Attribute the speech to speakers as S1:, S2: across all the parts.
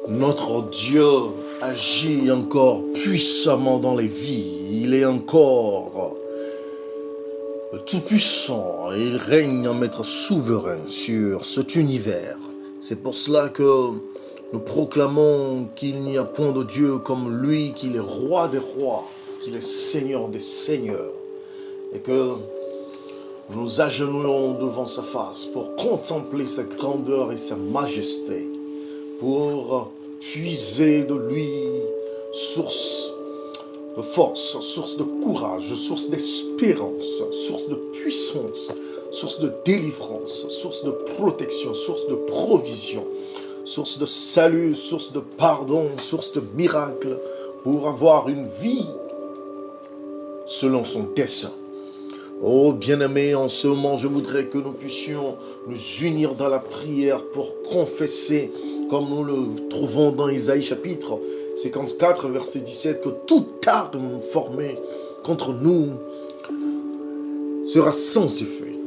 S1: Notre Dieu agit encore puissamment dans les vies. Il est encore tout-puissant et il règne en maître souverain sur cet univers. C'est pour cela que nous proclamons qu'il n'y a point de Dieu comme lui, qu'il est roi des rois, qu'il est seigneur des seigneurs, et que nous nous agenouillons devant sa face pour contempler sa grandeur et sa majesté, pour puiser de lui source de force, source de courage, source d'espérance, source de puissance, source de délivrance, source de protection, source de provision, source de salut, source de pardon, source de miracle, pour avoir une vie selon son dessein. Oh bien-aimé, en ce moment, je voudrais que nous puissions nous unir dans la prière pour confesser, comme nous le trouvons dans Isaïe chapitre 54, verset 17, que toute arme formée contre nous sera sans effet.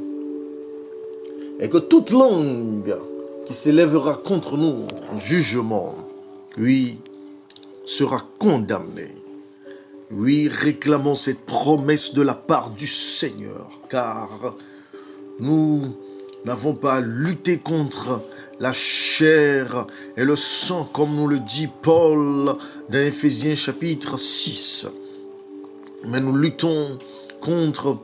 S1: Et que toute langue qui s'élèvera contre nous en jugement, oui, sera condamnée. Oui, réclamons cette promesse de la part du Seigneur, car nous n'avons pas à lutter contre la chair et le sang, comme nous le dit Paul dans Éphésiens chapitre 6. Mais nous luttons contre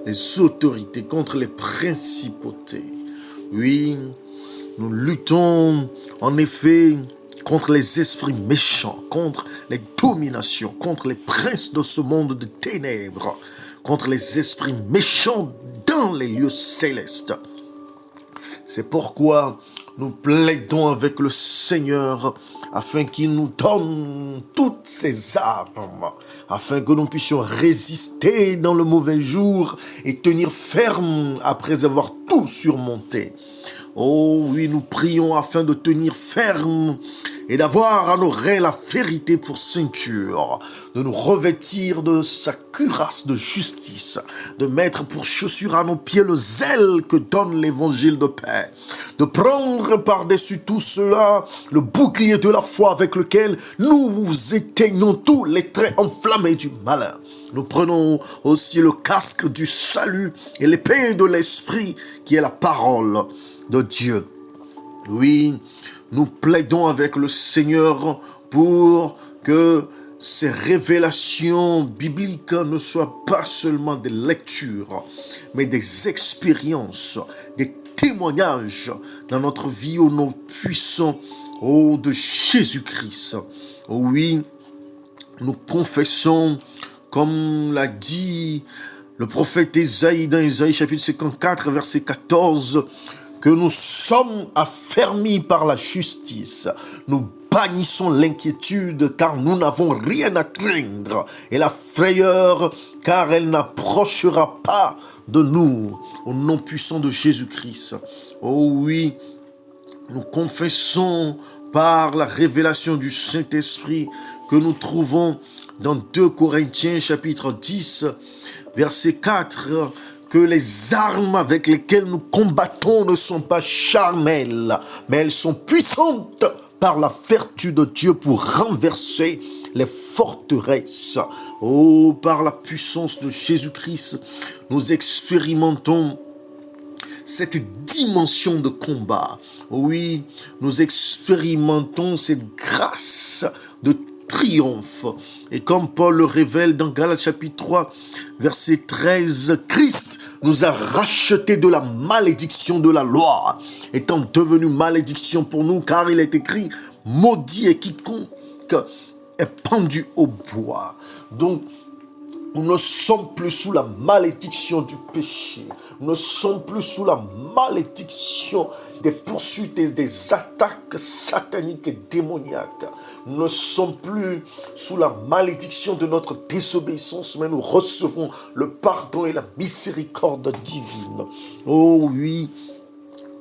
S1: les autorités, contre les principautés. Oui, nous luttons en effet contre les esprits méchants, contre les dominations, contre les princes de ce monde de ténèbres, contre les esprits méchants dans les lieux célestes. C'est pourquoi nous plaidons avec le Seigneur afin qu'il nous donne toutes ces armes, afin que nous puissions résister dans le mauvais jour et tenir ferme après avoir tout surmonté. Oh oui, nous prions afin de tenir ferme et d'avoir à nos reins la vérité pour ceinture, de nous revêtir de sa cuirasse de justice, de mettre pour chaussure à nos pieds le zèle que donne l'évangile de paix, de prendre par-dessus tout cela le bouclier de la foi avec lequel nous éteignons tous les traits enflammés du malin. Nous prenons aussi le casque du salut et l'épée de l'esprit qui est la parole de Dieu. Oui, nous plaidons avec le Seigneur pour que ces révélations bibliques ne soient pas seulement des lectures, mais des expériences, des témoignages dans notre vie au nom puissant de Jésus-Christ. Oui, nous confessons, comme l'a dit le prophète Isaïe dans Isaïe chapitre 54, verset 14, que nous sommes affermis par la justice. Nous bannissons l'inquiétude car nous n'avons rien à craindre et la frayeur car elle n'approchera pas de nous au nom puissant de Jésus-Christ. Oh oui, nous confessons par la révélation du Saint-Esprit que nous trouvons dans 2 Corinthiens chapitre 10, verset 4, que les armes avec lesquelles nous combattons ne sont pas charnelles, mais elles sont puissantes par la vertu de Dieu pour renverser les forteresses. Oh, par la puissance de Jésus-Christ, nous expérimentons cette dimension de combat. Oui, nous expérimentons cette grâce de triomphe. Et comme Paul le révèle dans Galates chapitre 3, verset 13, Christ nous a rachetés de la malédiction de la loi, étant devenu malédiction pour nous, car il est écrit, maudit est quiconque est pendu au bois. Donc, nous ne sommes plus sous la malédiction du péché. Nous ne sommes plus sous la malédiction des poursuites et des attaques sataniques et démoniaques. Nous ne sommes plus sous la malédiction de notre désobéissance, mais nous recevons le pardon et la miséricorde divine. Oh oui,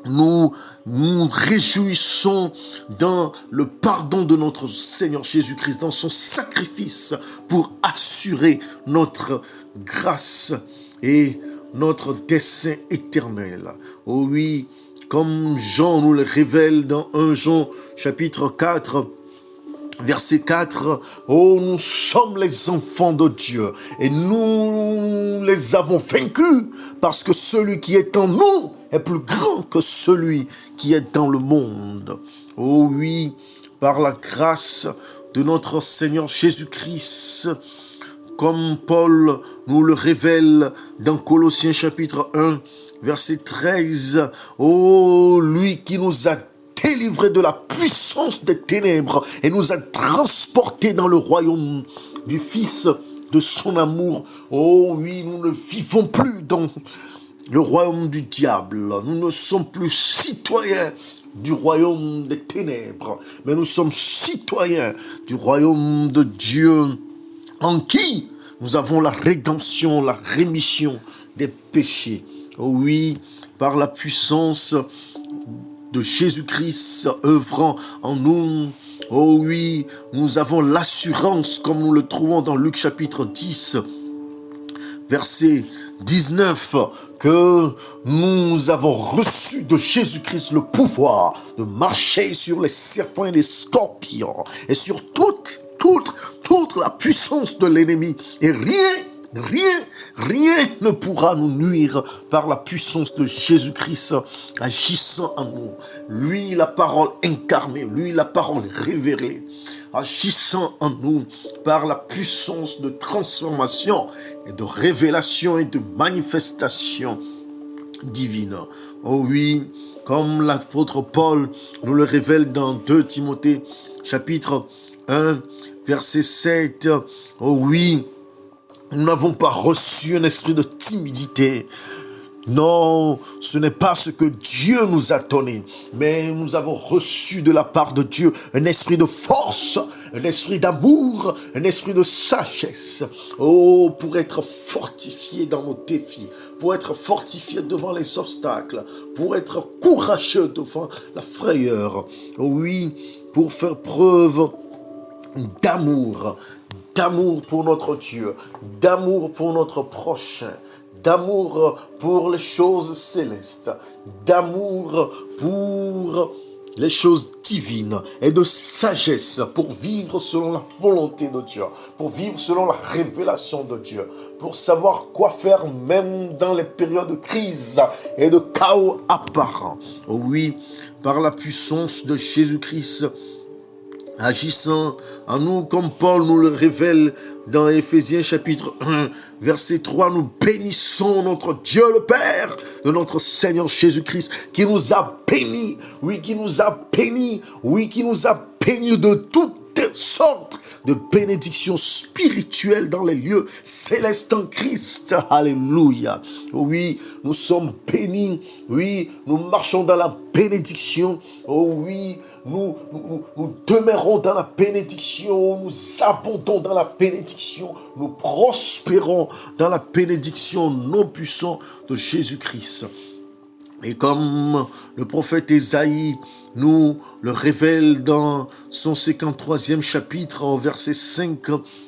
S1: nous nous réjouissons dans le pardon de notre Seigneur Jésus-Christ, dans son sacrifice pour assurer notre grâce et notre dessein éternel. Oh oui, comme Jean nous le révèle dans 1 Jean chapitre 4, Verset 4, oh, nous sommes les enfants de Dieu et nous les avons vaincus parce que celui qui est en nous est plus grand que celui qui est dans le monde. Oh oui, par la grâce de notre Seigneur Jésus-Christ, comme Paul nous le révèle dans Colossiens chapitre 1, verset 13, oh, lui qui nous a délivrés de la puissance des ténèbres et nous a transportés dans le royaume du Fils de son amour. Oh oui, nous ne vivons plus dans le royaume du diable. Nous ne sommes plus citoyens du royaume des ténèbres, mais nous sommes citoyens du royaume de Dieu, en qui nous avons la rédemption, la rémission des péchés. Oh oui, par la puissance de Jésus-Christ œuvrant en nous. Oh oui, nous avons l'assurance, comme nous le trouvons dans Luc chapitre 10, verset 19, que nous avons reçu de Jésus-Christ le pouvoir de marcher sur les serpents et les scorpions et sur toute la puissance de l'ennemi. Et rien ne pourra nous nuire par la puissance de Jésus-Christ agissant en nous. Lui, la parole incarnée, lui, la parole révélée, agissant en nous par la puissance de transformation et de révélation et de manifestation divine. Oh oui, comme l'apôtre Paul nous le révèle dans 2 Timothée chapitre 1, verset 7. Oh oui, nous n'avons pas reçu un esprit de timidité. Non, ce n'est pas ce que Dieu nous a donné, mais nous avons reçu de la part de Dieu un esprit de force, un esprit d'amour, un esprit de sagesse. Oh, pour être fortifié dans nos défis, pour être fortifié devant les obstacles, pour être courageux devant la frayeur. Oh oui, pour faire preuve d'amour pour notre Dieu, d'amour pour notre prochain, d'amour pour les choses célestes, d'amour pour les choses divines et de sagesse pour vivre selon la volonté de Dieu, pour vivre selon la révélation de Dieu, pour savoir quoi faire même dans les périodes de crise et de chaos apparent. Oui, par la puissance de Jésus-Christ, agissant en nous comme Paul nous le révèle dans Éphésiens chapitre 1, verset 3, nous bénissons notre Dieu le Père de notre Seigneur Jésus-Christ qui nous a bénis, oui, qui nous a bénis, oui, qui nous a bénis de toutes sortes de bénédictions spirituelles dans les lieux célestes en Christ. Alléluia. Oui, nous sommes bénis. Oui, nous marchons dans la bénédiction. Oh oui, nous demeurons dans la bénédiction. Nous abondons dans la bénédiction. Nous prospérons dans la bénédiction non puissante de Jésus-Christ. Et comme le prophète Ésaïe nous le révèle dans son 53e chapitre, au verset 5,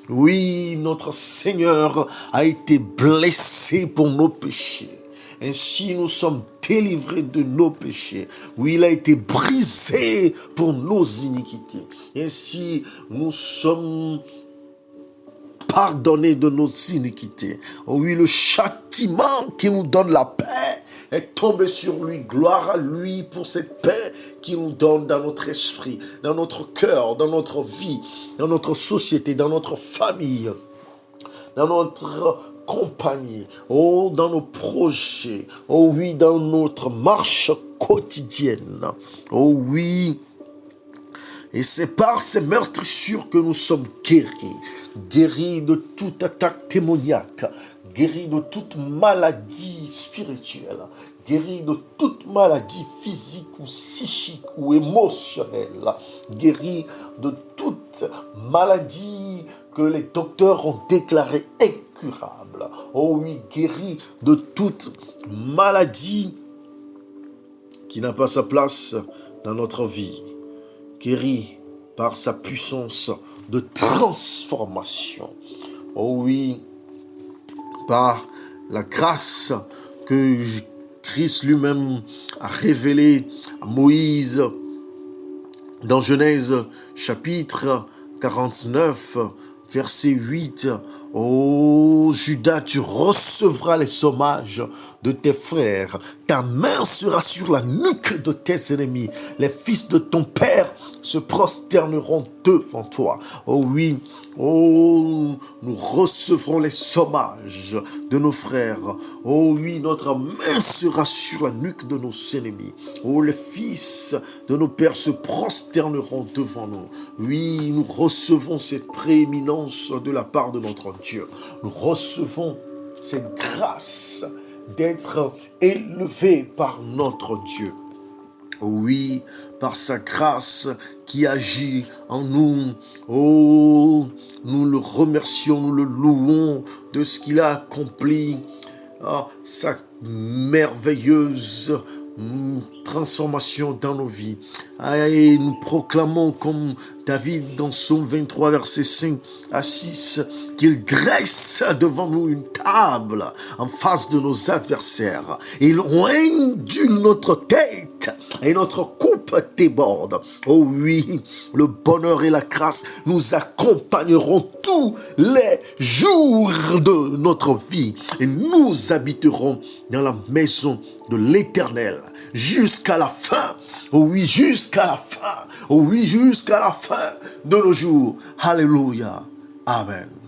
S1: oui, notre Seigneur a été blessé pour nos péchés. Ainsi, nous sommes délivrés de nos péchés. Oui, il a été brisé pour nos iniquités. Ainsi, nous sommes pardonnés de nos iniquités. Oui, le châtiment qui nous donne la paix est tombé sur lui. Gloire à lui pour cette paix qu'il nous donne dans notre esprit, dans notre cœur, dans notre vie, dans notre société, dans notre famille, dans notre compagnie, oh, dans nos projets, oh oui, dans notre marche quotidienne, oh oui. Et c'est par ces meurtrissures que nous sommes guéris de toute attaque démoniaque, guéris de toute maladie spirituelle, guéris de toute maladie physique ou psychique ou émotionnelle, guéris de toute maladie que les docteurs ont déclarée incurable. Oh oui, guéris de toute maladie qui n'a pas sa place dans notre vie. Guéri par sa puissance de transformation. Oh oui, par la grâce que Christ lui-même a révélée à Moïse dans Genèse chapitre 49, verset 8. Ô Judas, tu recevras les hommages de tes frères. Ta main sera sur la nuque de tes ennemis. Les fils de ton père se prosterneront devant toi. Oh oui, oh, nous recevrons les hommages de nos frères. Oh oui, notre main sera sur la nuque de nos ennemis. Oh, les fils de nos pères se prosterneront devant nous. Oui, nous recevons cette prééminence de la part de notre Dieu. Nous recevons cette grâce d'être élevés par notre Dieu. Oui, par sa grâce qui agit en nous. Oh, nous le remercions, nous le louons de ce qu'il a accompli. Sa merveilleuse transformation dans nos vies. Et nous proclamons comme David dans Psaume 23, verset 5 à 6, qu'il dresse devant nous une table en face de nos adversaires. Il ondule notre tête et notre coupe déborde. Oh oui, le bonheur et la grâce nous accompagneront tous les jours de notre vie et nous habiterons dans la maison de l'Éternel jusqu'à la fin. Oh oui, jusqu'à la fin. Oh oui, jusqu'à la fin de nos jours. Alléluia. Amen.